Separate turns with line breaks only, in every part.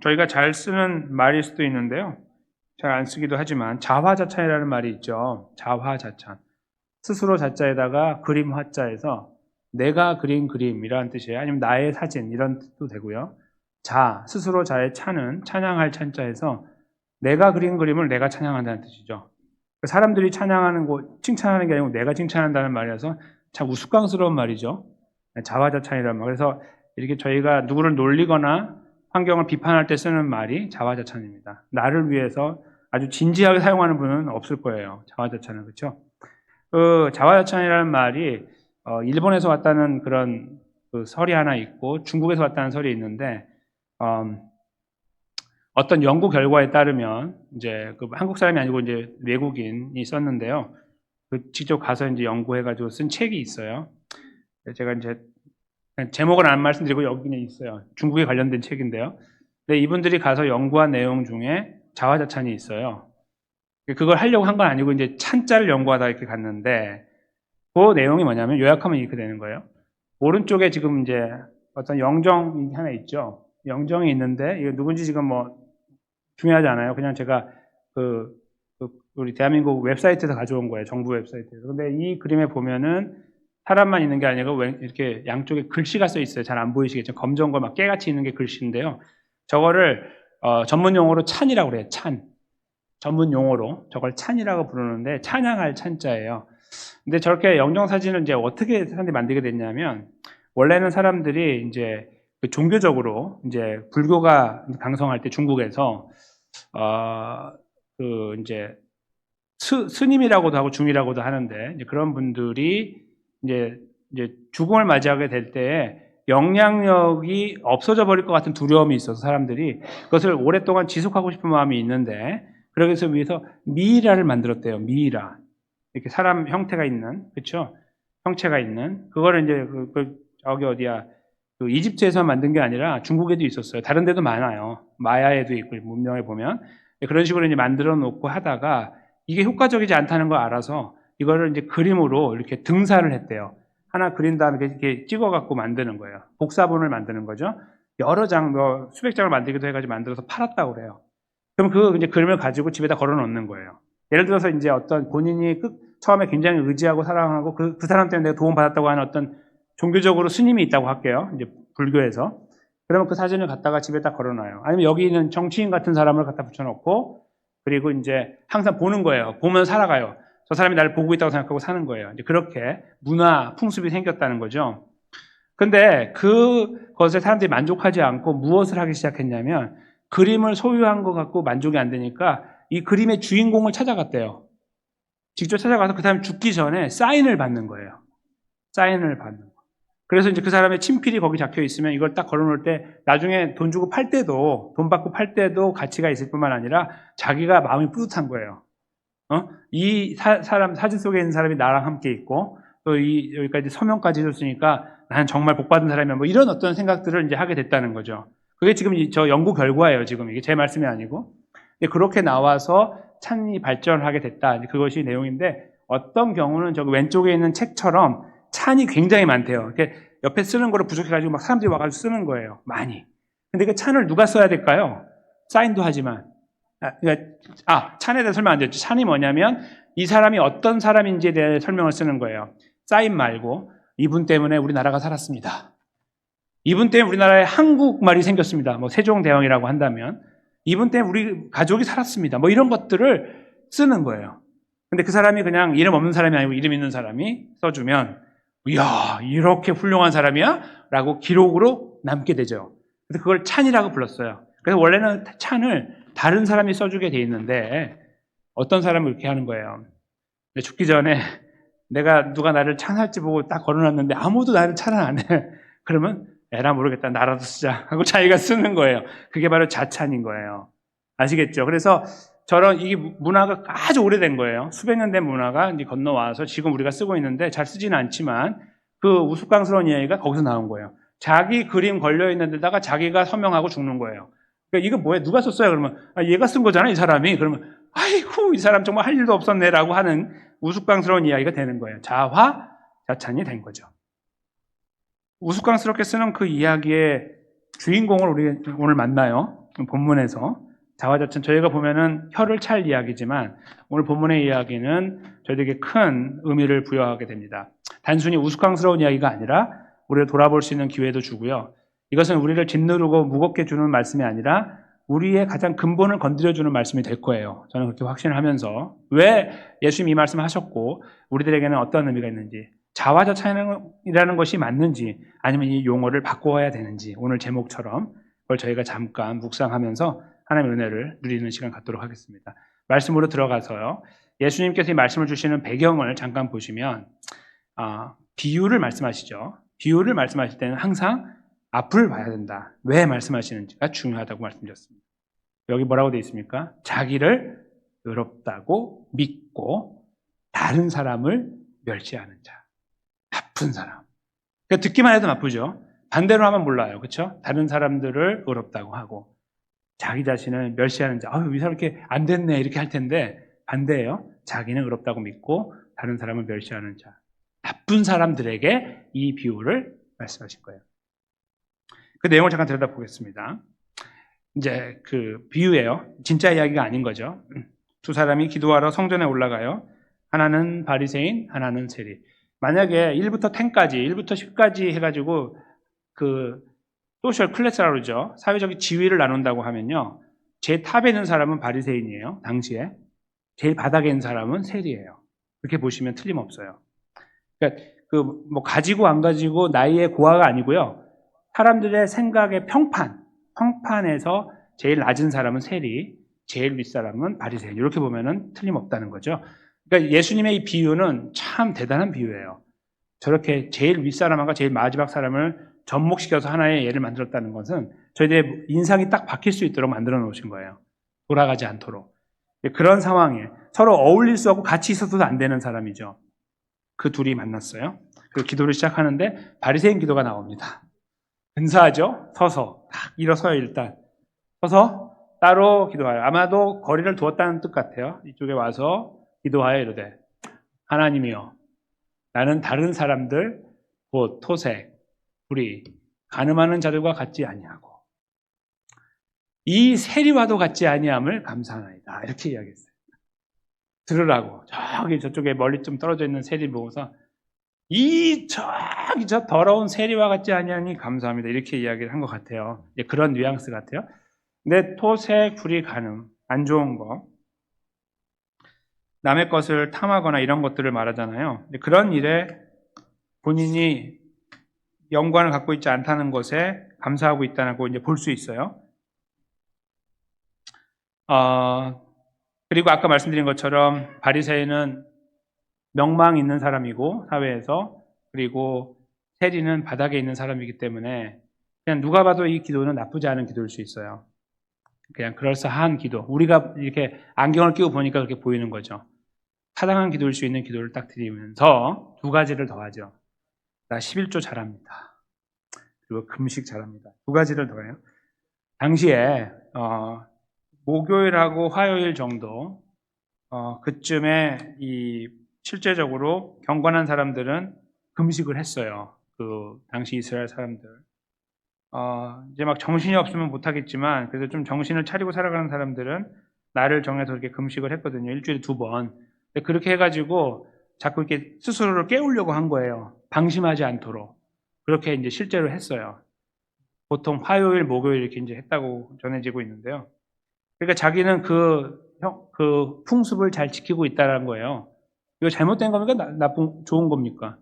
저희가 잘 쓰는 말일 수도 있는데요. 잘 안 쓰기도 하지만 자화자찬이라는 말이 있죠. 자화자찬. 스스로 자자에다가 그림 화자에서 내가 그린 그림이라는 뜻이에요. 아니면 나의 사진 이런 뜻도 되고요. 자, 스스로 자의 찬은 찬양할 찬자에서 내가 그린 그림을 내가 찬양한다는 뜻이죠. 사람들이 찬양하는 거, 칭찬하는 게 아니고 내가 칭찬한다는 말이라서 참 우스꽝스러운 말이죠. 자화자찬이라는 말. 그래서 이렇게 저희가 누구를 놀리거나 환경을 비판할 때 쓰는 말이 자화자찬입니다. 나를 위해서 아주 진지하게 사용하는 분은 없을 거예요. 자화자찬은. 그렇죠? 그 자화자찬이라는 말이 일본에서 왔다는 그런 그 설이 하나 있고 중국에서 왔다는 설이 있는데 어떤 연구 결과에 따르면 이제 그 한국 사람이 아니고 이제 외국인이 썼는데요. 그 직접 가서 이제 연구해가지고 쓴 책이 있어요. 제가 이제 제목은 안 말씀드리고 여기는 있어요. 중국에 관련된 책인데요. 근데 이분들이 가서 연구한 내용 중에 자화자찬이 있어요. 그걸 하려고 한 건 아니고 이제 찬자를 연구하다 이렇게 갔는데 그 내용이 뭐냐면 요약하면 이렇게 되는 거예요. 오른쪽에 지금 이제 어떤 영정이 하나 있죠. 영정이 있는데 이거 누군지 지금 뭐 중요하지 않아요. 그냥 제가 우리 대한민국 웹사이트에서 가져온 거예요. 정부 웹사이트에서. 근데 이 그림에 보면은 사람만 있는 게 아니고 이렇게 양쪽에 글씨가 써 있어요. 잘 안 보이시겠죠? 검정과 막 깨같이 있는 게 글씨인데요. 저거를 전문 용어로 찬이라고 그래요. 찬. 전문 용어로 저걸 찬이라고 부르는데 찬양할 찬자예요. 근데 저렇게 영정 사진을 이제 어떻게 사람들이 만들게 됐냐면 원래는 사람들이 이제 종교적으로 이제 불교가 강성할 때 중국에서 이제 스님이라고도 하고 중이라고도 하는데 이제 그런 분들이 이제 죽음을 맞이하게 될 때에 영향력이 없어져 버릴 것 같은 두려움이 있어서 사람들이 그것을 오랫동안 지속하고 싶은 마음이 있는데 그러기 위해서 미이라를 만들었대요. 미이라. 이렇게 사람 형태가 있는, 그렇죠? 형체가 있는 그거를 이제 저기 어디야? 그 이집트에서 만든 게 아니라 중국에도 있었어요. 다른 데도 많아요. 마야에도 있고 문명에 보면 그런 식으로 이제 만들어 놓고 하다가 이게 효과적이지 않다는 걸 알아서 이거를 이제 그림으로 이렇게 등사를 했대요. 하나 그린 다음에 이렇게 찍어갖고 만드는 거예요. 복사본을 만드는 거죠. 여러 장, 수백 장을 만들기도 해가지고 만들어서 팔았다고 그래요. 그럼 그 이제 그림을 가지고 집에다 걸어 놓는 거예요. 예를 들어서 이제 어떤 본인이 처음에 굉장히 의지하고 사랑하고 그 사람 때문에 내가 도움받았다고 하는 어떤 종교적으로 스님이 있다고 할게요. 이제 불교에서. 그러면 그 사진을 갖다가 집에다 걸어놔요. 아니면 여기 있는 정치인 같은 사람을 갖다 붙여놓고 그리고 이제 항상 보는 거예요. 보면 살아가요. 저 사람이 나를 보고 있다고 생각하고 사는 거예요. 이제 그렇게 문화, 풍습이 생겼다는 거죠. 근데 그것에 사람들이 만족하지 않고 무엇을 하기 시작했냐면 그림을 소유한 것 갖고 만족이 안 되니까 이 그림의 주인공을 찾아갔대요. 직접 찾아가서 그 사람이 죽기 전에 사인을 받는 거예요. 사인을 받는 거. 그래서 이제 그 사람의 친필이 거기 적혀 있으면 이걸 딱 걸어놓을 때 나중에 돈 주고 팔 때도 돈 받고 팔 때도 가치가 있을 뿐만 아니라 자기가 마음이 뿌듯한 거예요. 이 사람 사진 속에 있는 사람이 나랑 함께 있고 또 여기까지 서명까지 해줬으니까 나는 정말 복 받은 사람이야. 뭐 이런 어떤 생각들을 이제 하게 됐다는 거죠. 그게 지금 저 연구 결과예요. 지금 이게 제 말씀이 아니고 그렇게 나와서 찬이 발전하게 됐다. 그것이 내용인데 어떤 경우는 저기 왼쪽에 있는 책처럼 찬이 굉장히 많대요. 이렇게 옆에 쓰는 거를 부족해가지고 막 사람들이 와가지고 쓰는 거예요. 많이. 근데 그 찬을 누가 써야 될까요? 사인도 하지만. 찬에 대해 설명 안 드렸죠. 찬이 뭐냐면 이 사람이 어떤 사람인지에 대해 설명을 쓰는 거예요. 사인 말고 이분 때문에 우리나라가 살았습니다. 이분 때문에 우리나라에 한국말이 생겼습니다. 뭐 세종대왕이라고 한다면 이분 때문에 우리 가족이 살았습니다. 뭐 이런 것들을 쓰는 거예요. 근데 그 사람이 그냥 이름 없는 사람이 아니고 이름 있는 사람이 써주면 이야 이렇게 훌륭한 사람이야? 라고 기록으로 남게 되죠. 그래서 그걸 찬이라고 불렀어요. 그래서 원래는 찬을 다른 사람이 써주게 돼 있는데 어떤 사람은 이렇게 하는 거예요. 죽기 전에 누가 나를 찬할지 보고 딱 걸어놨는데 아무도 나를 찬을 안 해. 그러면 에라 모르겠다 나라도 쓰자 하고 자기가 쓰는 거예요. 그게 바로 자찬인 거예요. 아시겠죠? 그래서 이게 문화가 아주 오래된 거예요. 수백 년 된 문화가 이제 건너와서 지금 우리가 쓰고 있는데 잘 쓰지는 않지만 그 우스꽝스러운 이야기가 거기서 나온 거예요. 자기 그림 걸려있는 데다가 자기가 서명하고 죽는 거예요. 그러니까 이거 뭐야? 누가 썼어요? 그러면 얘가 쓴 거잖아 이 사람이. 그러면 아이고 이 사람 정말 할 일도 없었네라고 하는 우스꽝스러운 이야기가 되는 거예요. 자화자찬이 된 거죠. 우스꽝스럽게 쓰는 그 이야기의 주인공을 우리 오늘 만나요. 본문에서 자화자찬, 저희가 보면은 혀를 찰 이야기지만 오늘 본문의 이야기는 저희들에게 큰 의미를 부여하게 됩니다. 단순히 우스꽝스러운 이야기가 아니라 우리를 돌아볼 수 있는 기회도 주고요. 이것은 우리를 짓누르고 무겁게 주는 말씀이 아니라 우리의 가장 근본을 건드려주는 말씀이 될 거예요. 저는 그렇게 확신을 하면서 왜 예수님이 이 말씀을 하셨고 우리들에게는 어떤 의미가 있는지, 자화자찬이라는 것이 맞는지 아니면 이 용어를 바꿔야 되는지 오늘 제목처럼 그걸 저희가 잠깐 묵상하면서 하나님의 은혜를 누리는 시간 갖도록 하겠습니다. 말씀으로 들어가서요. 예수님께서 이 말씀을 주시는 배경을 잠깐 보시면 비유를 말씀하시죠. 비유를 말씀하실 때는 항상 앞을 봐야 된다. 왜 말씀하시는지가 중요하다고 말씀드렸습니다. 여기 뭐라고 되어 있습니까? 자기를 의롭다고 믿고 다른 사람을 멸시하는 자. 나쁜 사람. 그러니까 듣기만 해도 나쁘죠. 반대로 하면 몰라요. 그렇죠? 다른 사람들을 의롭다고 하고 자기 자신을 멸시하는 자. 이 사람 이렇게 안 됐네 이렇게 할 텐데 반대예요. 자기는 의롭다고 믿고 다른 사람을 멸시하는 자. 나쁜 사람들에게 이 비유를 말씀하신 거예요. 그 내용을 잠깐 들여다보겠습니다. 이제 그 비유예요. 진짜 이야기가 아닌 거죠. 두 사람이 기도하러 성전에 올라가요. 하나는 바리새인, 하나는 세리. 만약에 1부터 10까지, 1부터 10까지 해가지고 그 소셜 클래스라고 그러죠. 사회적인 지위를 나눈다고 하면요. 제일 탑에 있는 사람은 바리새인이에요. 당시에. 제일 바닥에 있는 사람은 세리예요. 그렇게 보시면 틀림없어요. 그러니까 그 뭐 가지고 안 가지고 나이의 고하가 아니고요. 사람들의 생각의 평판에서 제일 낮은 사람은 세리, 제일 윗사람은 바리새인. 이렇게 보면은 틀림없다는 거죠. 그러니까 예수님의 이 비유는 참 대단한 비유예요. 저렇게 제일 윗사람과 제일 마지막 사람을 접목시켜서 하나의 예를 만들었다는 것은 저희들의 인상이 딱 바뀔 수 있도록 만들어 놓으신 거예요. 돌아가지 않도록. 그런 상황에 서로 어울릴 수 없고 같이 있어서도 안 되는 사람이죠. 그 둘이 만났어요. 그 기도를 시작하는데 바리새인 기도가 나옵니다. 근사하죠? 서서 딱 일어서요. 일단 서서 따로 기도하여. 아마도 거리를 두었다는 뜻 같아요. 이쪽에 와서 기도하여 이르되 하나님이여 나는 다른 사람들 곧 토색, 불의, 간음하는 자들과 같지 아니하고 이 세리와도 같지 아니함을 감사하나이다. 이렇게 이야기했어요. 들으라고. 저쪽에 멀리 좀 떨어져 있는 세리 보고서 저기 저 더러운 세리와 같지 아니하니 감사합니다. 이렇게 이야기를 한 것 같아요. 그런 뉘앙스 같아요. 근데 토색, 불의, 간음, 안 좋은 거, 남의 것을 탐하거나 이런 것들을 말하잖아요. 그런 일에 본인이 연관을 갖고 있지 않다는 것에 감사하고 있다고 이제 볼 수 있어요. 그리고 아까 말씀드린 것처럼 바리새인은 명망 있는 사람이고 사회에서, 그리고 세리는 바닥에 있는 사람이기 때문에 그냥 누가 봐도 이 기도는 나쁘지 않은 기도일 수 있어요. 그냥 그럴싸한 기도. 우리가 이렇게 안경을 끼고 보니까 그렇게 보이는 거죠. 타당한 기도일 수 있는 기도를 딱 드리면서 두 가지를 더하죠. 나 11조 잘합니다. 그리고 금식 잘합니다. 두 가지를 더해요. 당시에 목요일하고 화요일 정도 그쯤에 이 실제적으로 경건한 사람들은 금식을 했어요. 그 당시 이스라엘 사람들. 이제 막 정신이 없으면 못하겠지만 그래도 좀 정신을 차리고 살아가는 사람들은 날을 정해서 이렇게 금식을 했거든요. 일주일에 2번. 그렇게 해가지고 자꾸 이렇게 스스로를 깨우려고 한 거예요. 방심하지 않도록. 그렇게 이제 실제로 했어요. 보통 화요일, 목요일 이렇게 이제 했다고 전해지고 있는데요. 그러니까 자기는 그 풍습을 잘 지키고 있다는 거예요. 이거 잘못된 겁니까? 좋은 겁니까?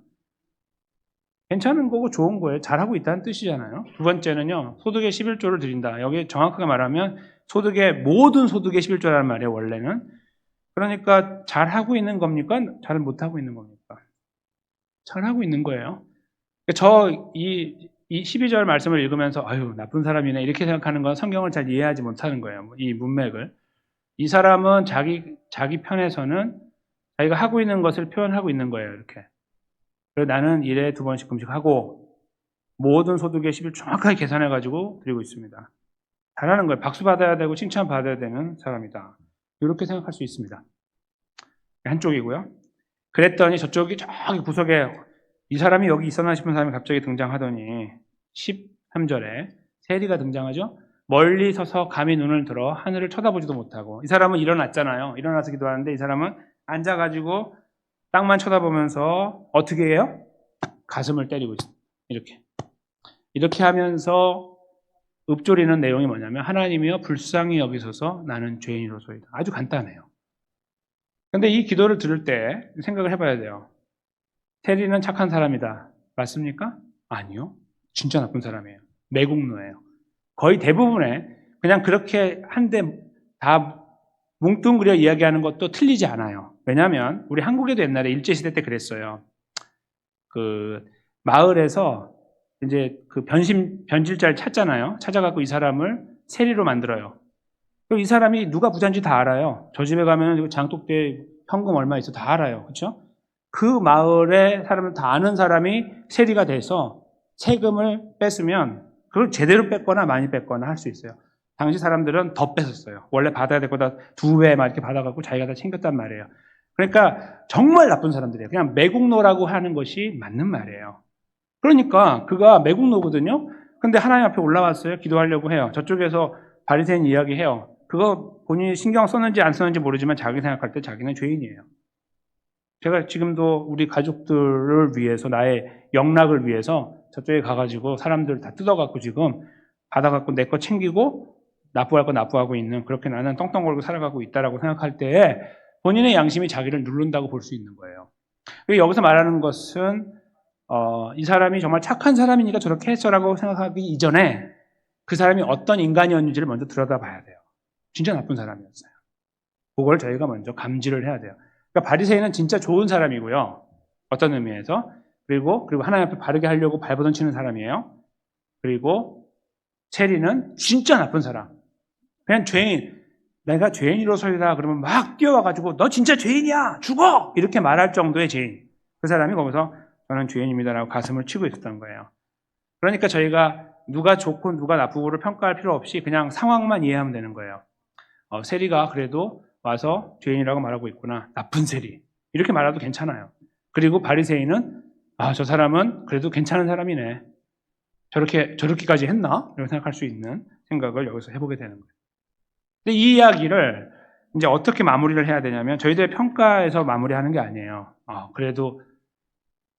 괜찮은 거고 좋은 거예요. 잘하고 있다는 뜻이잖아요. 두 번째는요, 소득의 11조를 드린다. 여기 정확하게 말하면 모든 소득의 11조라는 말이에요, 원래는. 그러니까 잘하고 있는 겁니까? 잘 못하고 있는 겁니까? 잘하고 있는 거예요. 이 12절 말씀을 읽으면서 아유 나쁜 사람이네 이렇게 생각하는 건 성경을 잘 이해하지 못하는 거예요. 이 문맥을. 이 사람은 자기 편에서는 자기가 하고 있는 것을 표현하고 있는 거예요. 이렇게. 그래서 나는 일에 2번씩 금식하고 모든 소득의 10을 정확하게 계산해가지고 드리고 있습니다. 잘하는 거예요. 박수 받아야 되고 칭찬 받아야 되는 사람이다. 이렇게 생각할 수 있습니다. 한쪽이고요. 그랬더니 저기 구석에 이 사람이 여기 있었나 싶은 사람이 갑자기 등장하더니 13절에 세리가 등장하죠. 멀리 서서 감히 눈을 들어 하늘을 쳐다보지도 못하고, 이 사람은 일어났잖아요. 일어나서 기도하는데 이 사람은 앉아가지고 땅만 쳐다보면서 어떻게 해요? 가슴을 때리고 있어요. 이렇게 하면서 읊조리는 내용이 뭐냐면, 하나님이여 불쌍히 여기소서 나는 죄인으로소이다. 아주 간단해요. 근데 이 기도를 들을 때 생각을 해봐야 돼요. 테리는 착한 사람이다. 맞습니까? 아니요. 진짜 나쁜 사람이에요. 매국노예요. 거의 대부분의 그냥 그렇게 한데 다 뭉뚱그려 이야기하는 것도 틀리지 않아요. 왜냐하면 우리 한국에도 옛날에 일제시대 때 그랬어요. 그 마을에서 이제 그 변질자를 찾잖아요. 찾아갖고 이 사람을 세리로 만들어요. 그리고 이 사람이 누가 부자인지 다 알아요. 저 집에 가면 장독대 현금 얼마 있어 다 알아요. 그렇죠? 그 마을의 사람을 다 아는 사람이 세리가 돼서 세금을 뺐으면 그걸 제대로 뺐거나 많이 뺐거나 할 수 있어요. 당시 사람들은 더 뺐었어요. 원래 받아야 될 거다 2배 막 이렇게 받아갖고 자기가 다 챙겼단 말이에요. 그러니까 정말 나쁜 사람들이에요. 그냥 매국노라고 하는 것이 맞는 말이에요. 그러니까 그가 매국노거든요. 근데 하나님 앞에 올라왔어요. 기도하려고 해요. 저쪽에서 바리새인 이야기해요. 그거 본인이 신경 썼는지 안 썼는지 모르지만 자기 생각할 때 자기는 죄인이에요. 제가 지금도 우리 가족들을 위해서, 나의 영락을 위해서 저쪽에 가가지고 사람들 다 뜯어갖고 지금 받아갖고 내 거 챙기고 납부할 거 납부하고 있는, 그렇게 나는 떵떵 걸고 살아가고 있다라고 생각할 때 본인의 양심이 자기를 누른다고 볼 수 있는 거예요. 그리고 여기서 말하는 것은 이 사람이 정말 착한 사람이니까 저렇게 했어라고 생각하기 이전에 그 사람이 어떤 인간이었는지를 먼저 들여다봐야 돼요. 진짜 나쁜 사람이었어요. 그걸 저희가 먼저 감지를 해야 돼요. 그러니까 바리새인은 진짜 좋은 사람이고요. 어떤 의미에서. 그리고 하나님 앞에 바르게 하려고 발버둥 치는 사람이에요. 그리고 세리는 진짜 나쁜 사람. 그냥 죄인. 내가 죄인으로서이다 그러면 막 뛰어와가지고 너 진짜 죄인이야! 죽어! 이렇게 말할 정도의 죄인. 그 사람이 거기서 저는 죄인입니다라고 가슴을 치고 있었던 거예요. 그러니까 저희가 누가 좋고 누가 나쁘고를 평가할 필요 없이 그냥 상황만 이해하면 되는 거예요. 세리가 그래도 와서 죄인이라고 말하고 있구나. 나쁜 세리. 이렇게 말해도 괜찮아요. 그리고 바리새인은 저 사람은 그래도 괜찮은 사람이네. 저렇게까지 했나? 이렇게 생각할 수 있는 생각을 여기서 해보게 되는 거예요. 근데 이 이야기를 이제 어떻게 마무리를 해야 되냐면, 저희들의 평가에서 마무리하는 게 아니에요. 그래도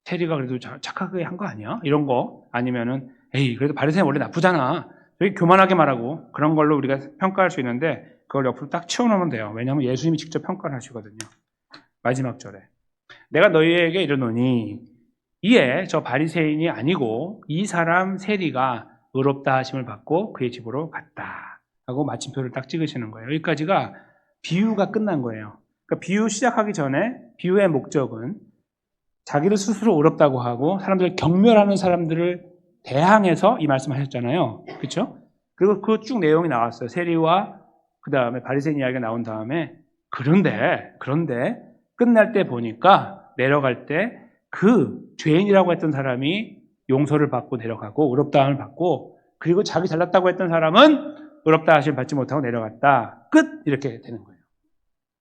테리가 그래도 착하게 한 거 아니야? 이런 거. 아니면은 에이 그래도 바리새인 원래 나쁘잖아. 되게 교만하게 말하고 그런 걸로 우리가 평가할 수 있는데, 그걸 옆으로 딱 치워놓으면 돼요. 왜냐하면 예수님이 직접 평가를 하시거든요. 마지막 절에 내가 너희에게 이르노니 이에 저 바리새인이 아니고 이 사람 세리가 의롭다 하심을 받고 그의 집으로 갔다 하고 마침표를 딱 찍으시는 거예요. 여기까지가 비유가 끝난 거예요. 그러니까 비유 시작하기 전에 비유의 목적은 자기를 스스로 의롭다고 하고 사람들을 경멸하는 사람들을 대항해서 이 말씀하셨잖아요. 그렇죠? 그리고 그 쭉 내용이 나왔어요. 세리와 그 다음에 바리새인 이야기가 나온 다음에 그런데 끝날 때 보니까 내려갈 때 그 죄인이라고 했던 사람이 용서를 받고 내려가고 의롭다함을 받고, 그리고 자기 잘났다고 했던 사람은 의롭다 하심을 받지 못하고 내려갔다. 끝! 이렇게 되는 거예요.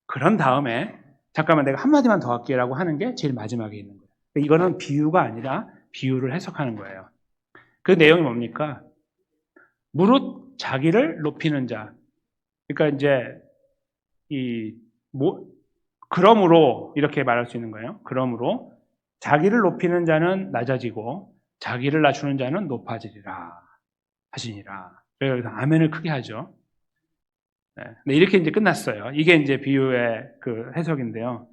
그런 다음에 잠깐만 내가 한마디만 더 할게라고 하는 게 제일 마지막에 있는 거예요. 이거는 비유가 아니라 비유를 해석하는 거예요. 그 내용이 뭡니까? 무릇 자기를 높이는 자. 그러니까 이제 그러므로 이렇게 말할 수 있는 거예요. 그러므로 자기를 높이는 자는 낮아지고 자기를 낮추는 자는 높아지리라 하시니라. 그래서 아멘을 크게 하죠. 네, 이렇게 이제 끝났어요. 이게 이제 비유의 그 해석인데요.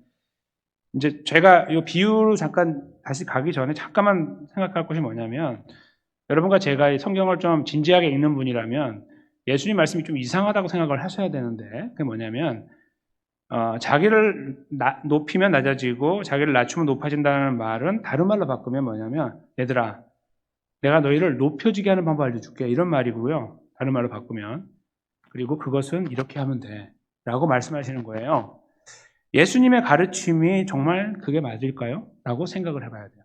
이제 제가 이 비유로 잠깐 다시 가기 전에 잠깐만 생각할 것이 뭐냐면, 여러분과 제가 이 성경을 좀 진지하게 읽는 분이라면 예수님 말씀이 좀 이상하다고 생각을 하셔야 되는데, 그게 뭐냐면 자기를 높이면 낮아지고 자기를 낮추면 높아진다는 말은 다른 말로 바꾸면 뭐냐면, 얘들아 내가 너희를 높여지게 하는 방법 알려줄게, 이런 말이고요. 다른 말로 바꾸면. 그리고 그것은 이렇게 하면 돼 라고 말씀하시는 거예요. 예수님의 가르침이 정말 그게 맞을까요? 라고 생각을 해봐야 돼요.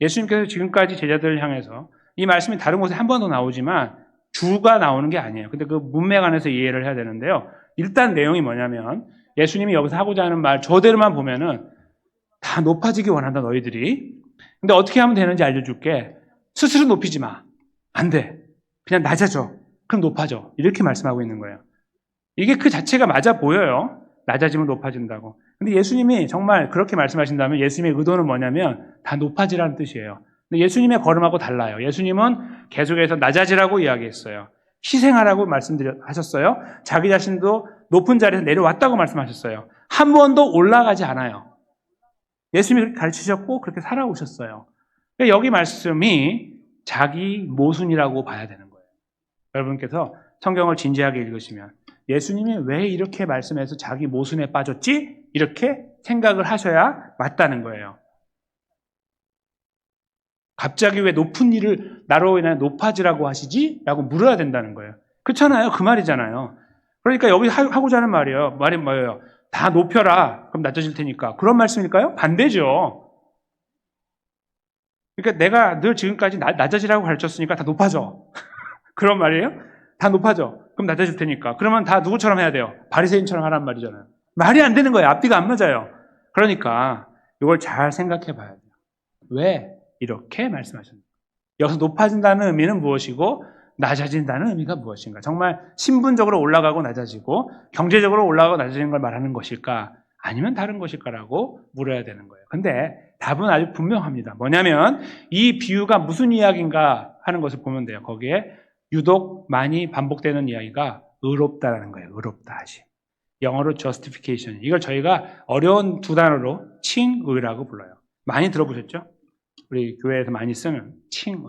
예수님께서 지금까지 제자들을 향해서, 이 말씀이 다른 곳에 한 번 더 나오지만 주가 나오는 게 아니에요. 근데 그 문맥 안에서 이해를 해야 되는데요. 일단 내용이 뭐냐면, 예수님이 여기서 하고자 하는 말 저대로만 보면은 다 높아지기 원한다 너희들이. 근데 어떻게 하면 되는지 알려줄게. 스스로 높이지 마. 안 돼. 그냥 낮아져. 그럼 높아져. 이렇게 말씀하고 있는 거예요. 이게 그 자체가 맞아 보여요. 낮아지면 높아진다고. 근데 예수님이 정말 그렇게 말씀하신다면 예수님의 의도는 뭐냐면 다 높아지라는 뜻이에요. 근데 예수님의 걸음하고 달라요. 예수님은 계속해서 낮아지라고 이야기했어요. 희생하라고 말씀하셨어요. 자기 자신도 높은 자리에서 내려왔다고 말씀하셨어요. 한 번도 올라가지 않아요. 예수님이 가르치셨고 그렇게 살아오셨어요. 그러니까 여기 말씀이 자기 모순이라고 봐야 되는 거예요. 여러분께서 성경을 진지하게 읽으시면 예수님이 왜 이렇게 말씀해서 자기 모순에 빠졌지? 이렇게 생각을 하셔야 맞다는 거예요. 갑자기 왜 높은 일을 나로 인해 높아지라고 하시지? 라고 물어야 된다는 거예요. 그렇잖아요. 그 말이잖아요. 그러니까 여기 하고자 하는 말이에요. 말이 뭐예요? 다 높여라. 그럼 낮아질 테니까. 그런 말씀일까요? 반대죠. 그러니까 내가 늘 지금까지 낮아지라고 가르쳤으니까 다 높아져. 그런 말이에요? 다 높아져. 그럼 낮아질 테니까. 그러면 다 누구처럼 해야 돼요? 바리새인처럼 하란 말이잖아요. 말이 안 되는 거예요. 앞뒤가 안 맞아요. 그러니까 이걸 잘 생각해 봐야 돼요. 왜 이렇게 말씀하셨는가? 여기서 높아진다는 의미는 무엇이고 낮아진다는 의미가 무엇인가? 정말 신분적으로 올라가고 낮아지고 경제적으로 올라가고 낮아지는 걸 말하는 것일까? 아니면 다른 것일까라고 물어야 되는 거예요. 근데 답은 아주 분명합니다. 뭐냐면 이 비유가 무슨 이야기인가 하는 것을 보면 돼요. 거기에 유독 많이 반복되는 이야기가 의롭다라는 거예요. 의롭다 하심. 영어로 justification. 이걸 저희가 어려운 두 단어로 칭의라고 불러요. 많이 들어보셨죠? 우리 교회에서 많이 쓰는 칭의.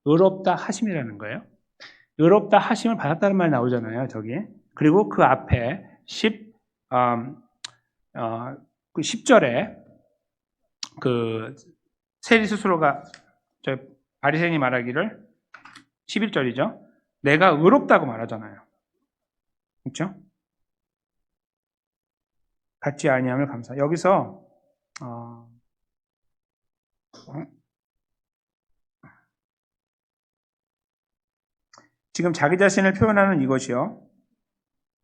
의롭다 하심이라는 거예요. 의롭다 하심을 받았다는 말 나오잖아요, 저기. 그리고 그 앞에 10절에 그 세리 스스로가 저 바리새인이 말하기를 11절이죠. 내가 의롭다고 말하잖아요. 그렇죠? 갖지 아니함을 감사. 여기서 지금 자기 자신을 표현하는 이것이요.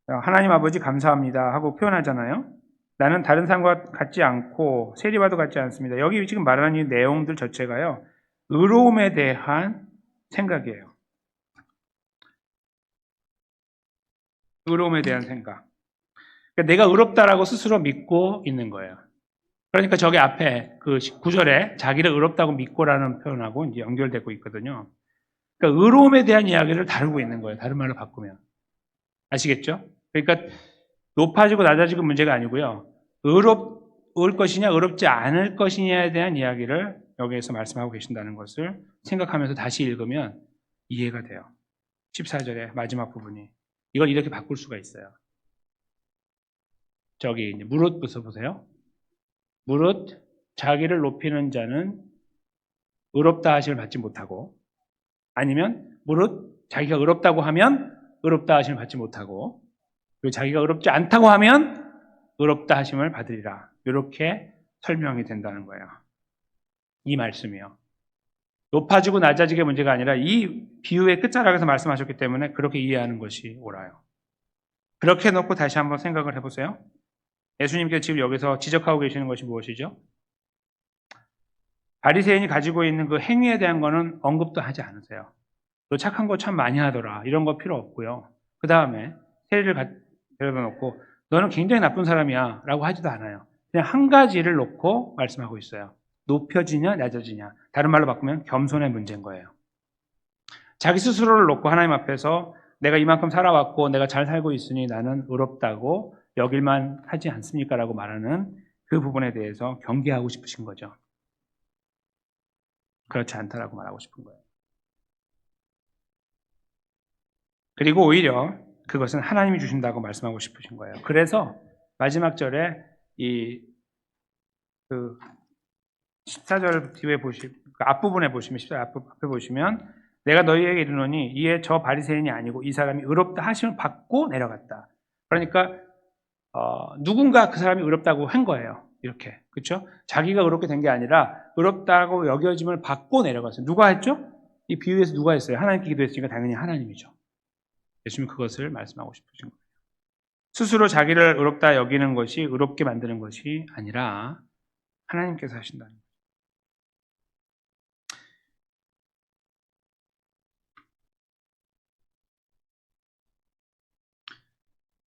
하나님 아버지 감사합니다 하고 표현하잖아요. 나는 다른 사람과 같지 않고 세리와도 같지 않습니다. 여기 지금 말하는 이 내용들 자체가요. 의로움에 대한 생각이에요. 의로움에 대한 생각. 그러니까 내가 의롭다라고 스스로 믿고 있는 거예요. 그러니까 저기 앞에 그 9절에 자기를 의롭다고 믿고라는 표현하고 이제 연결되고 있거든요. 그러니까 의로움에 대한 이야기를 다루고 있는 거예요. 다른 말로 바꾸면. 아시겠죠? 그러니까 높아지고 낮아지고 문제가 아니고요. 의로울 것이냐, 의롭지 않을 것이냐에 대한 이야기를 여기에서 말씀하고 계신다는 것을 생각하면서 다시 읽으면 이해가 돼요. 14절의 마지막 부분이. 이걸 이렇게 바꿀 수가 있어요. 저기 이제 무릇부터 보세요. 무릇 자기를 높이는 자는 의롭다 하심을 받지 못하고 아니면 무릇 자기가 의롭다고 하면 의롭다 하심을 받지 못하고 그리고 자기가 의롭지 않다고 하면 의롭다 하심을 받으리라. 이렇게 설명이 된다는 거예요. 이 말씀이요. 높아지고 낮아지게 문제가 아니라 이 비유의 끝자락에서 말씀하셨기 때문에 그렇게 이해하는 것이 옳아요. 그렇게 놓고 다시 한번 생각을 해보세요. 예수님께서 지금 여기서 지적하고 계시는 것이 무엇이죠? 바리새인이 가지고 있는 그 행위에 대한 거는 언급도 하지 않으세요. 너 착한 거 참 많이 하더라. 이런 거 필요 없고요. 그 다음에 세리를 데려다 놓고 너는 굉장히 나쁜 사람이야 라고 하지도 않아요. 그냥 한 가지를 놓고 말씀하고 있어요. 높여지냐 낮아지냐. 다른 말로 바꾸면 겸손의 문제인 거예요. 자기 스스로를 놓고 하나님 앞에서 내가 이만큼 살아왔고 내가 잘 살고 있으니 나는 의롭다고 여길만 하지 않습니까? 라고 말하는 그 부분에 대해서 경계하고 싶으신 거죠. 그렇지 않다라고 말하고 싶은 거예요. 그리고 오히려 그것은 하나님이 주신다고 말씀하고 싶으신 거예요. 그래서 마지막 절에 이 14절 뒤에 그 앞부분에 보시면 14절 앞에 보시면 내가 너희에게 이르노니 이에 저 바리새인이 아니고 이 사람이 의롭다 하심을 받고 내려갔다. 그러니까 누군가 그 사람이 의롭다고 한 거예요. 이렇게. 그렇죠? 자기가 의롭게 된 게 아니라 의롭다고 여겨짐을 받고 내려갔어요. 누가 했죠? 이 비유에서 누가 했어요? 하나님께 기도했으니까 당연히 하나님이죠. 예수님은 그것을 말씀하고 싶으신 거예요. 스스로 자기를 의롭다 여기는 것이 의롭게 만드는 것이 아니라 하나님께서 하신다는 거예요.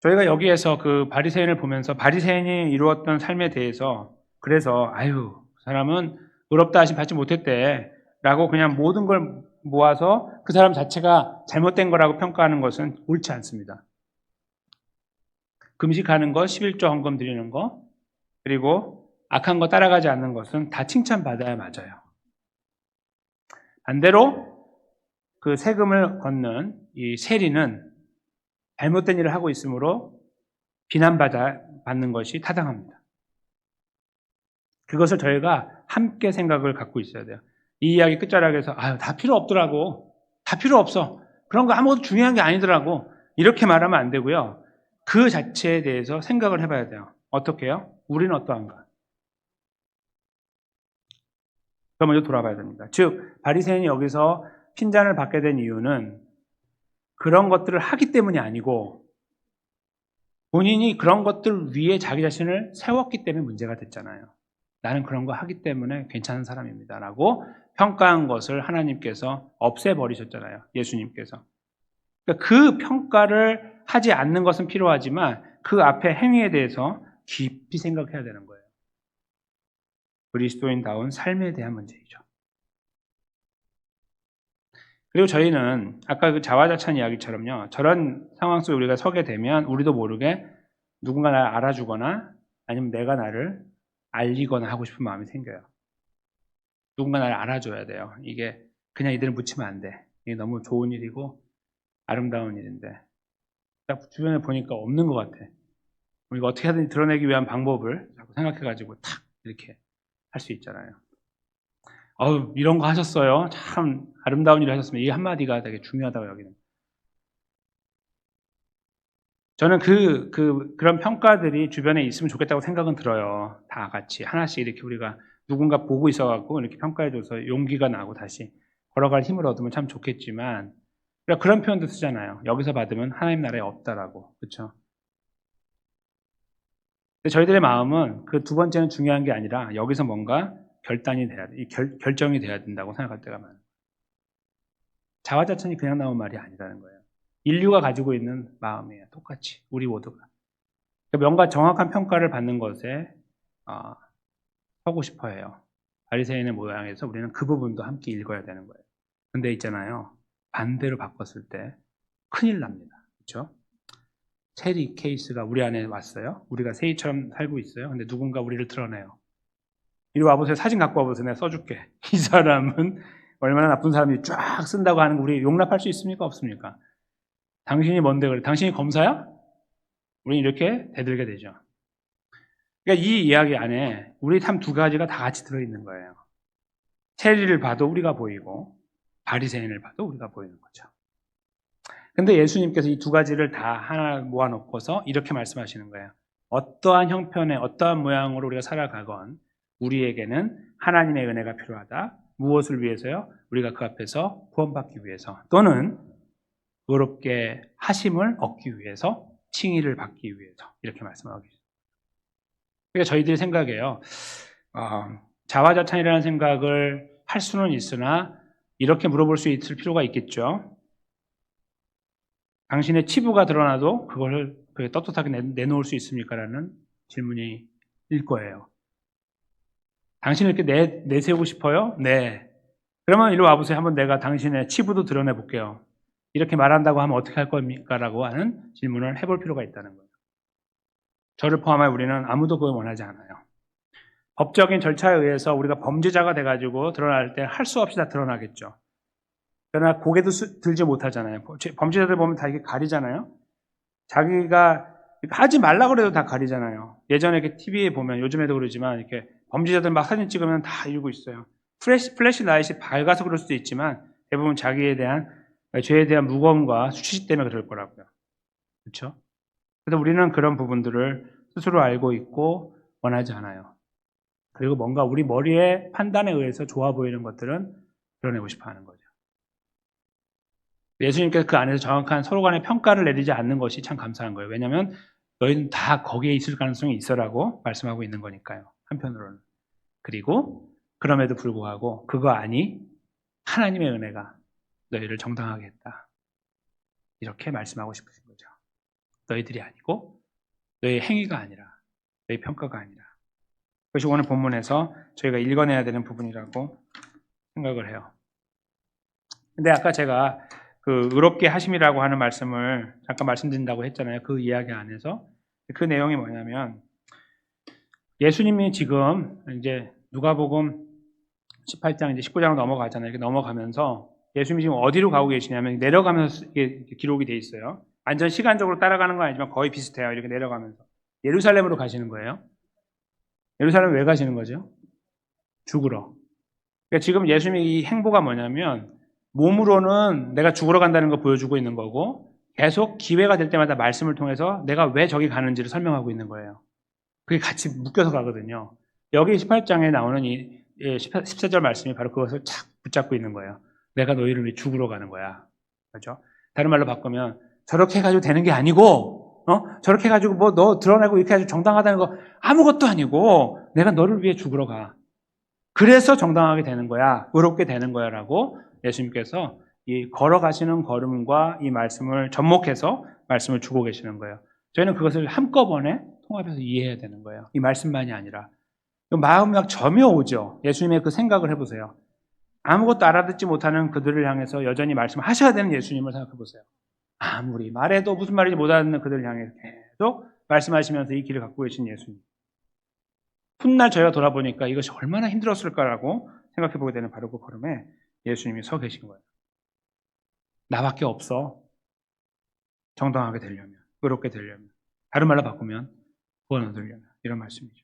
저희가 여기에서 그 바리새인을 보면서 바리새인이 이루었던 삶에 대해서 그래서 아유, 그 사람은 의롭다 하심 받지 못했대 라고 그냥 모든 걸 모아서 그 사람 자체가 잘못된 거라고 평가하는 것은 옳지 않습니다. 금식하는 거, 11조 헌금 드리는 거, 그리고 악한 거 따라가지 않는 것은 다 칭찬받아야 맞아요. 반대로 그 세금을 걷는 이 세리는 잘못된 일을 하고 있으므로 비난받는 것이 타당합니다. 그것을 저희가 함께 생각을 갖고 있어야 돼요. 이 이야기 끝자락에서 아유, 다 필요 없더라고. 다 필요 없어. 그런 거 아무것도 중요한 게 아니더라고. 이렇게 말하면 안 되고요. 그 자체에 대해서 생각을 해봐야 돼요. 어떻게 해요? 우리는 어떠한가? 그럼 먼저 돌아봐야 됩니다. 즉, 바리새인이 여기서 핀잔을 받게 된 이유는 그런 것들을 하기 때문이 아니고 본인이 그런 것들 위에 자기 자신을 세웠기 때문에 문제가 됐잖아요. 나는 그런 거 하기 때문에 괜찮은 사람입니다 라고 평가한 것을 하나님께서 없애버리셨잖아요. 예수님께서. 그러니까 그 평가를 하지 않는 것은 필요하지만 그 앞에 행위에 대해서 깊이 생각해야 되는 거예요. 그리스도인다운 삶에 대한 문제이죠. 그리고 저희는 아까 그 자화자찬 이야기처럼요. 저런 상황 속에 우리가 서게 되면 우리도 모르게 누군가 나를 알아주거나 아니면 내가 나를 알리거나 하고 싶은 마음이 생겨요. 누군가 나를 알아줘야 돼요. 이게 그냥 이대로 묻히면 안 돼. 이게 너무 좋은 일이고 아름다운 일인데 딱 주변에 보니까 없는 것 같아. 우리가 어떻게 하든지 드러내기 위한 방법을 자꾸 생각해가지고 탁 이렇게 할 수 있잖아요. 이런 거 하셨어요. 참 아름다운 일을 하셨으면 이 한마디가 되게 중요하다고 여기는. 저는 그런 평가들이 주변에 있으면 좋겠다고 생각은 들어요. 다 같이 하나씩 이렇게 우리가 누군가 보고 있어갖고 이렇게 평가해줘서 용기가 나고 다시 걸어갈 힘을 얻으면 참 좋겠지만 그런 표현도 쓰잖아요. 여기서 받으면 하나님 나라에 없다라고. 그렇죠? 근데 저희들의 마음은 그 두 번째는 중요한 게 아니라 여기서 뭔가 결단이 돼야 돼. 결정이 돼야 된다고 생각할 때가 많아요. 자화자찬이 그냥 나온 말이 아니라는 거예요. 인류가 가지고 있는 마음이에요. 똑같이 우리 모두가. 뭔가 정확한 평가를 받는 것에 서고 싶어해요. 바리새인의 모양에서 우리는 그 부분도 함께 읽어야 되는 거예요. 근데 있잖아요. 반대로 바꿨을 때 큰일 납니다. 그렇죠? 세리 케이스가 우리 안에 왔어요. 우리가 세리처럼 살고 있어요. 근데 누군가 우리를 드러내요. 이리 와보세요. 사진 갖고 와보세요. 내가 써줄게. 이 사람은 얼마나 나쁜 사람이 쫙 쓴다고 하는 거 우리 용납할 수 있습니까? 없습니까? 당신이 뭔데 그래? 당신이 검사야? 우리는 이렇게 대들게 되죠. 그러니까 이 이야기 안에 우리 참 두 가지가 다 같이 들어있는 거예요. 세리를 봐도 우리가 보이고 바리새인을 봐도 우리가 보이는 거죠. 근데 예수님께서 이 두 가지를 다 하나 모아놓고서 이렇게 말씀하시는 거예요. 어떠한 형편에 어떠한 모양으로 우리가 살아가건 우리에게는 하나님의 은혜가 필요하다. 무엇을 위해서요? 우리가 그 앞에서 구원받기 위해서 또는 의롭게 하심을 얻기 위해서 칭의를 받기 위해서 이렇게 말씀하고 계십니다. 그러니까 저희들이 생각해요. 자화자찬이라는 생각을 할 수는 있으나 이렇게 물어볼 수 있을 필요가 있겠죠. 당신의 치부가 드러나도 그걸 떳떳하게 내놓을 수 있습니까? 라는 질문이 일 거예요. 당신을 이렇게 내세우고 싶어요? 네. 그러면 이리 와보세요. 한번 내가 당신의 치부도 드러내 볼게요. 이렇게 말한다고 하면 어떻게 할 겁니까? 라고 하는 질문을 해볼 필요가 있다는 거예요. 저를 포함하여 우리는 아무도 그걸 원하지 않아요. 법적인 절차에 의해서 우리가 범죄자가 돼가지고 드러날 때 할 수 없이 다 드러나겠죠. 그러나 고개도 들지 못하잖아요. 범죄자들 보면 다 이게 가리잖아요. 자기가 하지 말라 그래도 다 가리잖아요. 예전에 이렇게 TV에 보면 요즘에도 그러지만 이렇게 범죄자들 막 사진 찍으면 다 이러고 있어요. 플래시 라이트이 밝아서 그럴 수도 있지만 대부분 자기에 대한 죄에 대한 무거움과 수치심 때문에 그럴 거라고요. 그렇죠? 그래서 우리는 그런 부분들을 스스로 알고 있고 원하지 않아요. 그리고 뭔가 우리 머리의 판단에 의해서 좋아 보이는 것들은 드러내고 싶어 하는 거죠. 예수님께서 그 안에서 정확한 서로 간의 평가를 내리지 않는 것이 참 감사한 거예요. 왜냐하면 너희는 다 거기에 있을 가능성이 있어라고 말씀하고 있는 거니까요. 한편으로는. 그리고 그럼에도 불구하고 그거 아니 하나님의 은혜가 너희를 정당하게 했다. 이렇게 말씀하고 싶으신 거죠. 너희들이 아니고 너희 행위가 아니라 너희 평가가 아니라. 그것이 오늘 본문에서 저희가 읽어내야 되는 부분이라고 생각을 해요. 근데 아까 제가 그 의롭게 하심이라고 하는 말씀을 잠깐 말씀드린다고 했잖아요. 그 이야기 안에서. 그 내용이 뭐냐면 예수님이 지금 이제 누가복음 18장 이제 19장으로 넘어가잖아요. 이렇게 넘어가면서 예수님이 지금 어디로 가고 계시냐면 내려가면서 이렇게 기록이 돼 있어요. 완전 시간적으로 따라가는 건 아니지만 거의 비슷해요. 이렇게 내려가면서 예루살렘으로 가시는 거예요. 예루살렘 왜 가시는 거죠? 죽으러. 그러니까 지금 예수님의 이 행보가 뭐냐면 몸으로는 내가 죽으러 간다는 걸 보여주고 있는 거고 계속 기회가 될 때마다 말씀을 통해서 내가 왜 저기 가는지를 설명하고 있는 거예요. 그게 같이 묶여서 가거든요. 여기 18장에 나오는 이 14절 말씀이 바로 그것을 착 붙잡고 있는 거예요. 내가 너희를 위해 죽으러 가는 거야. 그렇죠? 다른 말로 바꾸면 저렇게 해가지고 되는 게 아니고 저렇게 해가지고 뭐 너 드러내고 이렇게 해가지고 정당하다는 거 아무것도 아니고 내가 너를 위해 죽으러 가. 그래서 정당하게 되는 거야. 의롭게 되는 거야 라고 예수님께서 이 걸어가시는 걸음과 이 말씀을 접목해서 말씀을 주고 계시는 거예요. 저희는 그것을 한꺼번에 통합해서 이해해야 되는 거예요. 이 말씀만이 아니라. 마음이 막 점여오죠. 예수님의 그 생각을 해보세요. 아무것도 알아듣지 못하는 그들을 향해서 여전히 말씀을 하셔야 되는 예수님을 생각해 보세요. 아무리 말해도 무슨 말인지 못 알아듣는 그들을 향해 계속 말씀하시면서 이 길을 갖고 계신 예수님. 훗날 저희가 돌아보니까 이것이 얼마나 힘들었을까라고 생각해 보게 되는 바로 그 걸음에 예수님이 서 계신 거예요. 나밖에 없어. 정당하게 되려면, 의롭게 되려면. 다른 말로 바꾸면 구원 얻으려면. 이런 말씀이죠.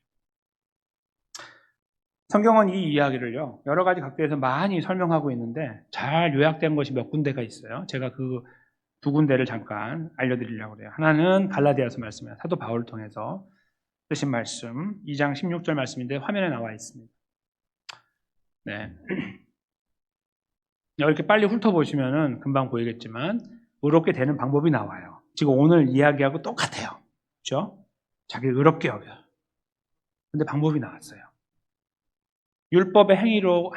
성경은 이 이야기를요, 여러 가지 각도에서 많이 설명하고 있는데 잘 요약된 것이 몇 군데가 있어요. 제가 그 두 군데를 잠깐 알려드리려고 해요. 하나는 갈라디아서 말씀이에요. 사도 바울을 통해서 쓰신 말씀, 2장 16절 말씀인데 화면에 나와 있습니다. 네. 이렇게 빨리 훑어보시면 금방 보이겠지만 의롭게 되는 방법이 나와요. 지금 오늘 이야기하고 똑같아요. 그렇죠? 자기를 의롭게 여겨. 근데 방법이 나왔어요. 율법의 행위로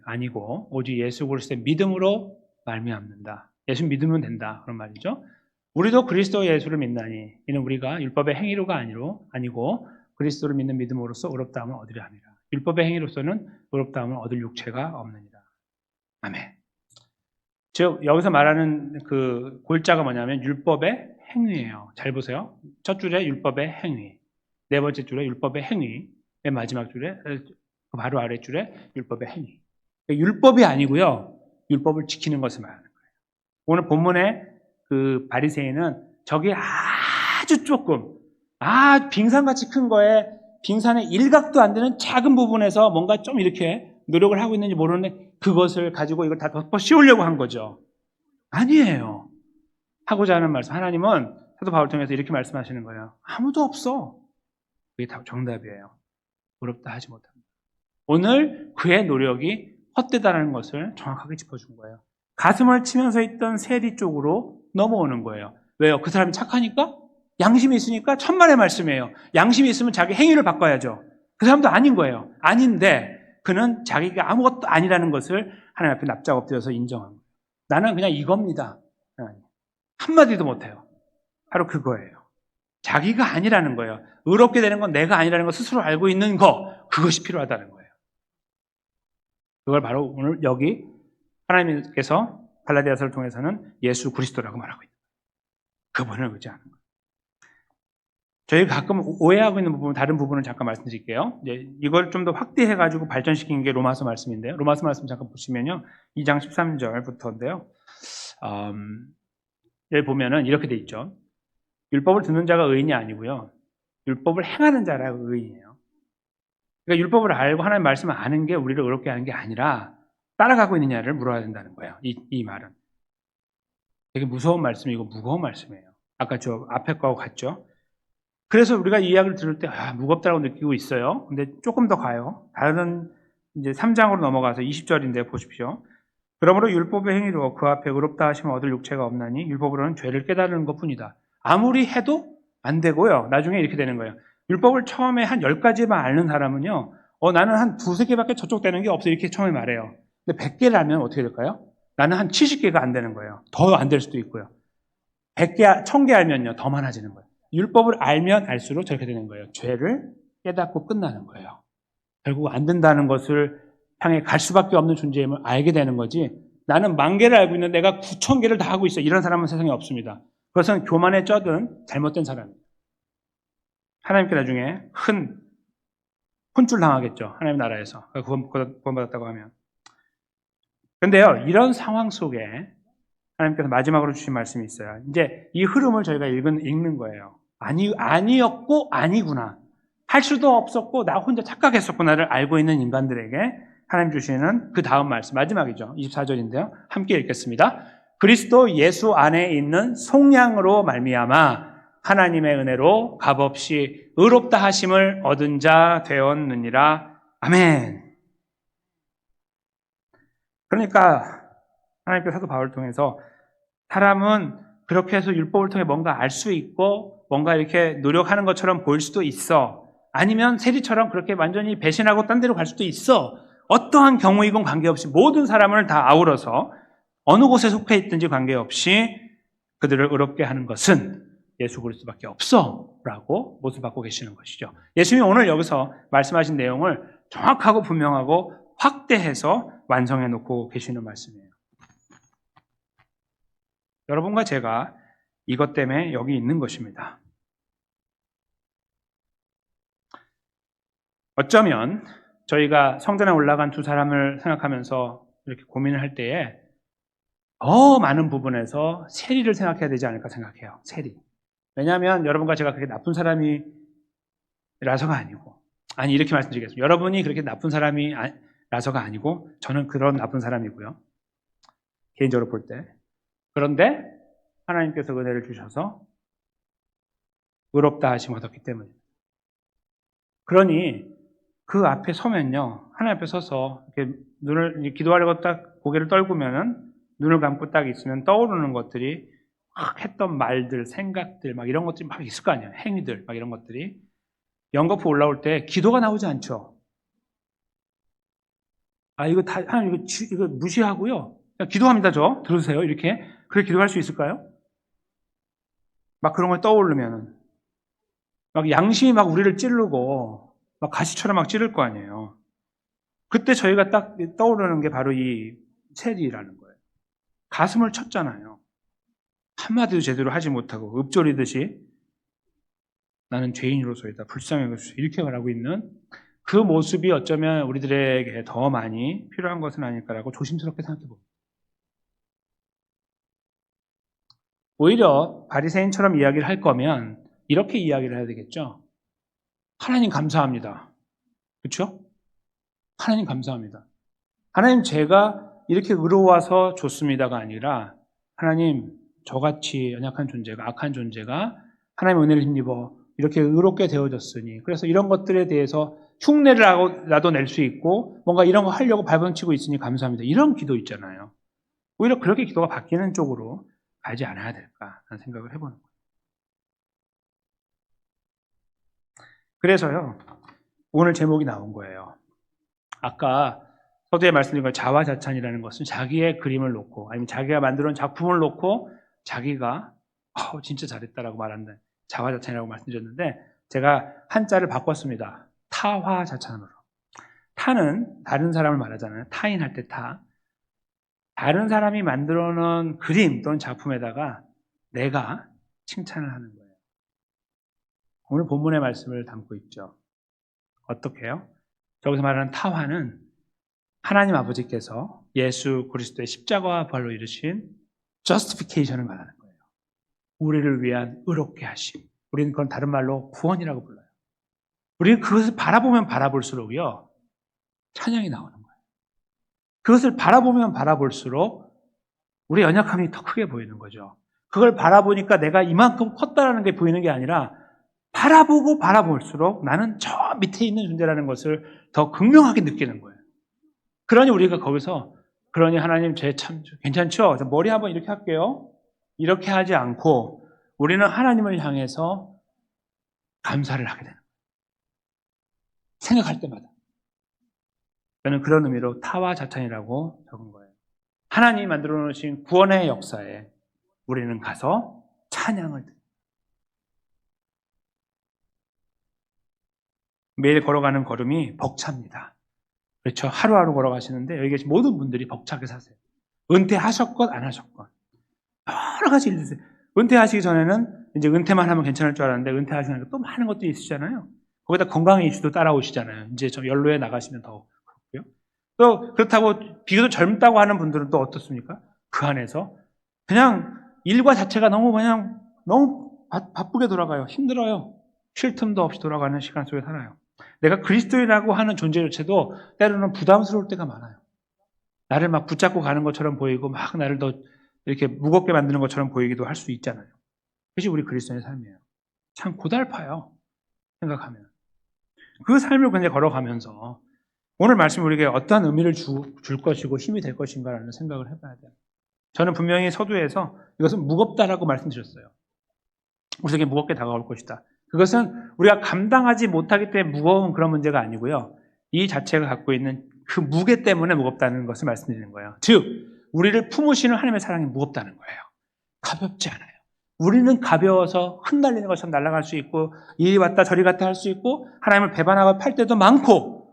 아니고 오직 예수 그리스도의 믿음으로 말미암는다. 예수 믿으면 된다. 그런 말이죠. 우리도 그리스도 예수를 믿나니 이는 우리가 율법의 행위로가 아니고 그리스도를 믿는 믿음으로써 의롭다함을 얻으려 함이라. 율법의 행위로서는 의롭다함을 얻을 육체가 없느니라. 아멘. 즉 여기서 말하는 그 골자가 뭐냐면 율법의 행위예요. 잘 보세요. 첫 줄에 율법의 행위, 네 번째 줄에 율법의 행위, 맨 마지막 줄에 바로 아래 줄에 율법의 행위. 율법이 아니고요. 율법을 지키는 것을 말하는 거예요. 오늘 본문에 그 바리새인은 저게 아주 조금 빙산같이 큰 거에 빙산의 일각도 안 되는 작은 부분에서 뭔가 좀 이렇게 노력을 하고 있는지 모르는데 그것을 가지고 이걸 다 덮어 씌우려고 한 거죠. 아니에요. 하고자 하는 말씀. 하나님은 사도 바울 통해서 이렇게 말씀하시는 거예요. 아무도 없어. 그게 다 정답이에요. 의롭다 하지 못합니다. 오늘 그의 노력이 헛되다는 것을 정확하게 짚어준 거예요. 가슴을 치면서 있던 세리 쪽으로 넘어오는 거예요. 왜요? 그 사람이 착하니까? 양심이 있으니까? 천만의 말씀이에요. 양심이 있으면 자기 행위를 바꿔야죠. 그 사람도 아닌 거예요. 아닌데 그는 자기가 아무것도 아니라는 것을 하나님 앞에 납작 엎드려서 인정한 거예요. 나는 그냥 이겁니다. 한마디도 못해요. 바로 그거예요. 자기가 아니라는 거예요. 의롭게 되는 건 내가 아니라는 거 스스로 알고 있는 거, 그것이 필요하다는 거예요. 그걸 바로 오늘 여기 하나님께서 갈라디아서를 통해서는 예수 그리스도라고 말하고 있는 거예요. 그분을 의지하는 거예요. 저희가 가끔 오해하고 있는 부분, 다른 부분을 잠깐 말씀드릴게요. 이걸 좀 더 확대해가지고 발전시킨 게 로마서 말씀인데요. 로마서 말씀 잠깐 보시면요. 2장 13절부터인데요. 여기 보면은 이렇게 돼 있죠. 율법을 듣는 자가 의인이 아니고요. 율법을 행하는 자가 의인이에요. 그러니까 율법을 알고 하나님의 말씀을 아는 게 우리를 의롭게 하는 게 아니라 따라가고 있느냐를 물어야 된다는 거예요. 이 말은. 되게 무서운 말씀이고 무거운 말씀이에요. 아까 저 앞에 거하고 같죠? 그래서 우리가 이 이야기를 들을 때 무겁다고 느끼고 있어요. 근데 조금 더 가요. 다른 이제 3장으로 넘어가서 20절인데 보십시오. 그러므로 율법의 행위로 그 앞에 의롭다 하시면 얻을 육체가 없나니 율법으로는 죄를 깨달는 것뿐이다. 아무리 해도 안 되고요. 나중에 이렇게 되는 거예요. 율법을 처음에 한 10가지만 앓는 사람은요. 나는 한 2-3개밖에 저쪽 되는 게 없어. 이렇게 처음에 말해요. 근데 100개를 알면 어떻게 될까요? 나는 한 70개가 안 되는 거예요. 더 안 될 수도 있고요. 100개, 1000개 알면요, 더 많아지는 거예요. 율법을 알면 알수록 저렇게 되는 거예요. 죄를 깨닫고 끝나는 거예요. 결국 안 된다는 것을 향해 갈 수밖에 없는 존재임을 알게 되는 거지, 나는 10,000개를 알고 있는데 내가 9,000개를 다 하고 있어, 이런 사람은 세상에 없습니다. 그것은 교만에 쩌든 잘못된 사람입니다. 하나님께 나중에 혼쭐 당하겠죠. 하나님 나라에서. 구원받았다고 하면. 근데요, 이런 상황 속에 하나님께서 마지막으로 주신 말씀이 있어요. 이제 이 흐름을 저희가 읽는 거예요. 아니었고 아니구나. 할 수도 없었고 나 혼자 착각했었구나를 알고 있는 인간들에게 하나님 주시는 그 다음 말씀, 마지막이죠. 24절인데요. 함께 읽겠습니다. 그리스도 예수 안에 있는 속량으로 말미암아 하나님의 은혜로 값없이 의롭다 하심을 얻은 자 되었느니라. 아멘. 그러니까 하나님께서 사도 바울을 통해서 사람은 그렇게 해서 율법을 통해 뭔가 알 수 있고 뭔가 이렇게 노력하는 것처럼 보일 수도 있어. 아니면 세리처럼 그렇게 완전히 배신하고 딴 데로 갈 수도 있어. 어떠한 경우이건 관계없이 모든 사람을 다 아우러서 어느 곳에 속해 있든지 관계없이 그들을 의롭게 하는 것은 예수 그리스도밖에 없어 라고 못을 받고 계시는 것이죠. 예수님이 오늘 여기서 말씀하신 내용을 정확하고 분명하고 확대해서 완성해 놓고 계시는 말씀이에요. 여러분과 제가 이것 때문에 여기 있는 것입니다. 어쩌면 저희가 성전에 올라간 두 사람을 생각하면서 이렇게 고민을 할 때에 더 많은 부분에서 세리를 생각해야 되지 않을까 생각해요. 세리. 왜냐하면 여러분과 제가 그렇게 나쁜 사람이라서가 아니고, 아니 이렇게 말씀드리겠습니다. 여러분이 그렇게 나쁜 사람이라서가 아니고 저는 그런 나쁜 사람이고요. 개인적으로 볼 때. 그런데 하나님께서 은혜를 주셔서 의롭다 하심을 얻었기 때문입니다. 그러니 그 앞에 서면요, 하나님 앞에 서서 이렇게 기도하려고 딱 고개를 떨구면은 눈을 감고 딱 있으면 떠오르는 것들이 막 했던 말들, 생각들, 막 이런 것들이 막 있을 거 아니에요. 행위들, 막 이런 것들이. 연거푸 올라올 때 기도가 나오지 않죠. 하나님 이거 무시하고요. 그냥 기도합니다, 들으세요. 이렇게. 그렇게 기도할 수 있을까요? 막 그런 걸 떠오르면은. 막 양심이 막 우리를 찌르고, 막 가시처럼 막 찌를 거 아니에요. 그때 저희가 딱 떠오르는 게 바로 이 세리라는 거예요. 가슴을 쳤잖아요. 한마디도 제대로 하지 못하고 읊조리듯이 나는 죄인으로서이다, 불쌍해서 이렇게 말하고 있는 그 모습이 어쩌면 우리들에게 더 많이 필요한 것은 아닐까라고 조심스럽게 생각해 봅니다. 오히려 바리새인처럼 이야기를 할 거면 이렇게 이야기를 해야 되겠죠. 하나님 감사합니다. 그렇죠? 하나님 감사합니다. 하나님 제가 이렇게 의로워서 좋습니다가 아니라 하나님 저같이 연약한 존재가, 악한 존재가 하나님의 은혜를 힘입어 이렇게 의롭게 되어졌으니 그래서 이런 것들에 대해서 흉내라도 낼 수 있고 뭔가 이런 거 하려고 발버둥치고 있으니 감사합니다. 이런 기도 있잖아요. 오히려 그렇게 기도가 바뀌는 쪽으로 가지 않아야 될까 하는 생각을 해보는 거예요. 그래서요, 오늘 제목이 나온 거예요. 아까 서두에 말씀드린 것 자화자찬이라는 것은 자기의 그림을 놓고 아니면 자기가 만들어놓은 작품을 놓고 자기가 진짜 잘했다라고 말하는 자화자찬이라고 말씀드렸는데 제가 한자를 바꿨습니다. 타화자찬으로. 타는 다른 사람을 말하잖아요. 타인할 때 타. 다른 사람이 만들어놓은 그림 또는 작품에다가 내가 칭찬을 하는 거예요. 오늘 본문의 말씀을 담고 있죠. 어떻게 해요? 저기서 말하는 타화는 하나님 아버지께서 예수 그리스도의 십자가와 부활로 이루신 justification을 말하는 거예요. 우리를 위한 의롭게 하심. 우리는 그건 다른 말로 구원이라고 불러요. 우리는 그것을 바라보면 바라볼수록요, 찬양이 나오는 거예요. 그것을 바라보면 바라볼수록 우리의 연약함이 더 크게 보이는 거죠. 그걸 바라보니까 내가 이만큼 컸다라는 게 보이는 게 아니라 바라보고 바라볼수록 나는 저 밑에 있는 존재라는 것을 더 극명하게 느끼는 거예요. 그러니 우리가 거기서 그러니 하나님 제 참 괜찮죠? 머리 한번 이렇게 할게요. 이렇게 하지 않고 우리는 하나님을 향해서 감사를 하게 되는 거예요. 생각할 때마다. 저는 그런 의미로 타화자찬이라고 적은 거예요. 하나님이 만들어 놓으신 구원의 역사에 우리는 가서 찬양을 드립니다. 매일 걸어가는 걸음이 벅찹니다. 그렇죠. 하루하루 걸어가시는데 여기 계신 모든 분들이 벅차게 사세요. 은퇴하셨건 안 하셨건 여러 가지 일들 있어요. 은퇴하시기 전에는 이제 은퇴만 하면 괜찮을 줄 알았는데 은퇴하시고 나니까 또 많은 것들이 있으시잖아요. 거기다 건강의 이슈도 따라오시잖아요. 이제 좀 연로에 나가시면 더 그렇고요. 또 그렇다고 비교적 젊다고 하는 분들은 또 어떻습니까? 그 안에서 그냥 일과 자체가 너무 바쁘게 돌아가요. 힘들어요. 쉴 틈도 없이 돌아가는 시간 속에 살아요. 내가 그리스도인이라고 하는 존재 자체도 때로는 부담스러울 때가 많아요. 나를 막 붙잡고 가는 것처럼 보이고 막 나를 더 이렇게 무겁게 만드는 것처럼 보이기도 할 수 있잖아요. 그것이 우리 그리스도인의 삶이에요. 참 고달파요. 생각하면. 그 삶을 그냥 걸어가면서 오늘 말씀이 우리에게 어떠한 의미를 줄 것이고 힘이 될 것인가라는 생각을 해봐야 돼요. 저는 분명히 서두에서 이것은 무겁다라고 말씀드렸어요. 우리에게 무겁게 다가올 것이다. 그것은 우리가 감당하지 못하기 때문에 무거운 그런 문제가 아니고요. 이 자체가 갖고 있는 그 무게 때문에 무겁다는 것을 말씀드리는 거예요. 즉, 우리를 품으시는 하나님의 사랑이 무겁다는 거예요. 가볍지 않아요. 우리는 가벼워서 흩날리는 것처럼 날아갈 수 있고 이리 왔다 저리 갔다 할 수 있고 하나님을 배반하고 팔 때도 많고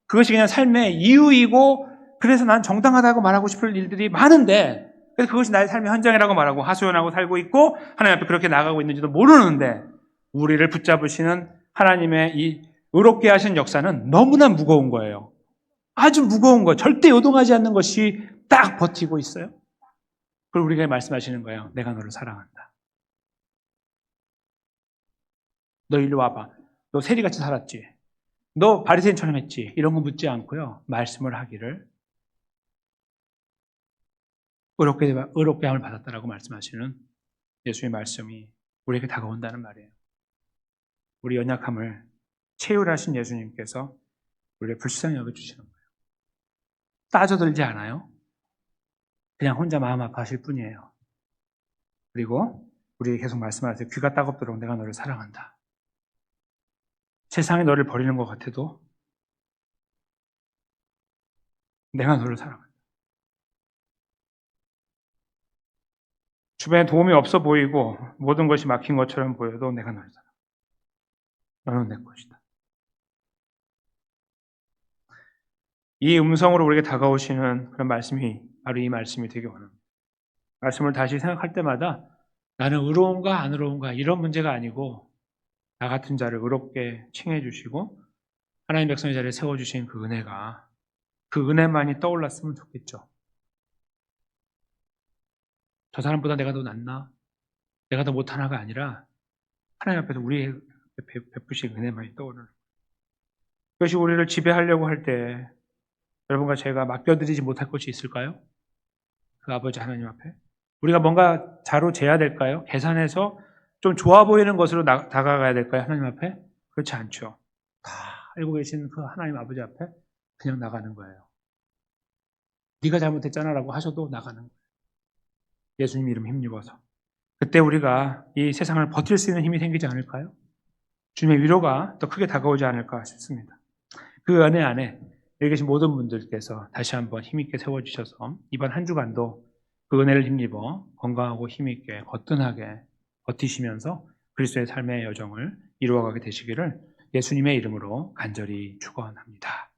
그것이 그냥 삶의 이유이고 그래서 난 정당하다고 말하고 싶을 일들이 많은데 그래서 그것이 나의 삶의 현장이라고 말하고 하소연하고 살고 있고 하나님 앞에 그렇게 나가고 있는지도 모르는데 우리를 붙잡으시는 하나님의 이 의롭게 하신 역사는 너무나 무거운 거예요. 아주 무거운 거, 절대 요동하지 않는 것이 딱 버티고 있어요. 그걸 우리가 말씀하시는 거예요. 내가 너를 사랑한다. 너 일로 와봐. 너 세리같이 살았지. 너 바리새인처럼 했지. 이런 거 묻지 않고요. 말씀을 하기를 의롭게 함을 받았다라고 말씀하시는 예수의 말씀이 우리에게 다가온다는 말이에요. 우리 연약함을 채울하신 예수님께서 우리를 불쌍히 여겨주시는 거예요. 따져들지 않아요. 그냥 혼자 마음 아파하실 뿐이에요. 그리고 우리에게 계속 말씀하세요. 귀가 따갑도록 내가 너를 사랑한다. 세상이 너를 버리는 것 같아도 내가 너를 사랑한다. 주변에 도움이 없어 보이고 모든 것이 막힌 것처럼 보여도 내가 너를 사랑한다. 너는 내 것이다. 이 음성으로 우리에게 다가오시는 그런 말씀이 바로 이 말씀이 되기 원합니다. 말씀을 다시 생각할 때마다 나는 의로운가 안 의로운가 이런 문제가 아니고 나 같은 자를 의롭게 칭해 주시고 하나님 백성의 자리에 세워주신 그 은혜가 그 은혜만이 떠올랐으면 좋겠죠. 저 사람보다 내가 더 낫나? 내가 더 못하나가 아니라 하나님 앞에서 우리 베푸신 은혜만이 떠오르는 그것이 우리를 지배하려고 할 때 여러분과 제가 맡겨드리지 못할 것이 있을까요? 그 아버지 하나님 앞에 우리가 뭔가 자로 재야 될까요? 계산해서 좀 좋아 보이는 것으로 다가가야 될까요? 하나님 앞에? 그렇지 않죠. 다 알고 계신 그 하나님 아버지 앞에 그냥 나가는 거예요. 네가 잘못했잖아 라고 하셔도 나가는 거예요. 예수님 이름 힘입어서. 그때 우리가 이 세상을 버틸 수 있는 힘이 생기지 않을까요? 주님의 위로가 더 크게 다가오지 않을까 싶습니다. 그 은혜 안에 여기 계신 모든 분들께서 다시 한번 힘있게 세워주셔서 이번 한 주간도 그 은혜를 힘입어 건강하고 힘있게 거뜬하게 버티시면서 그리스도의 삶의 여정을 이루어가게 되시기를 예수님의 이름으로 간절히 축원합니다.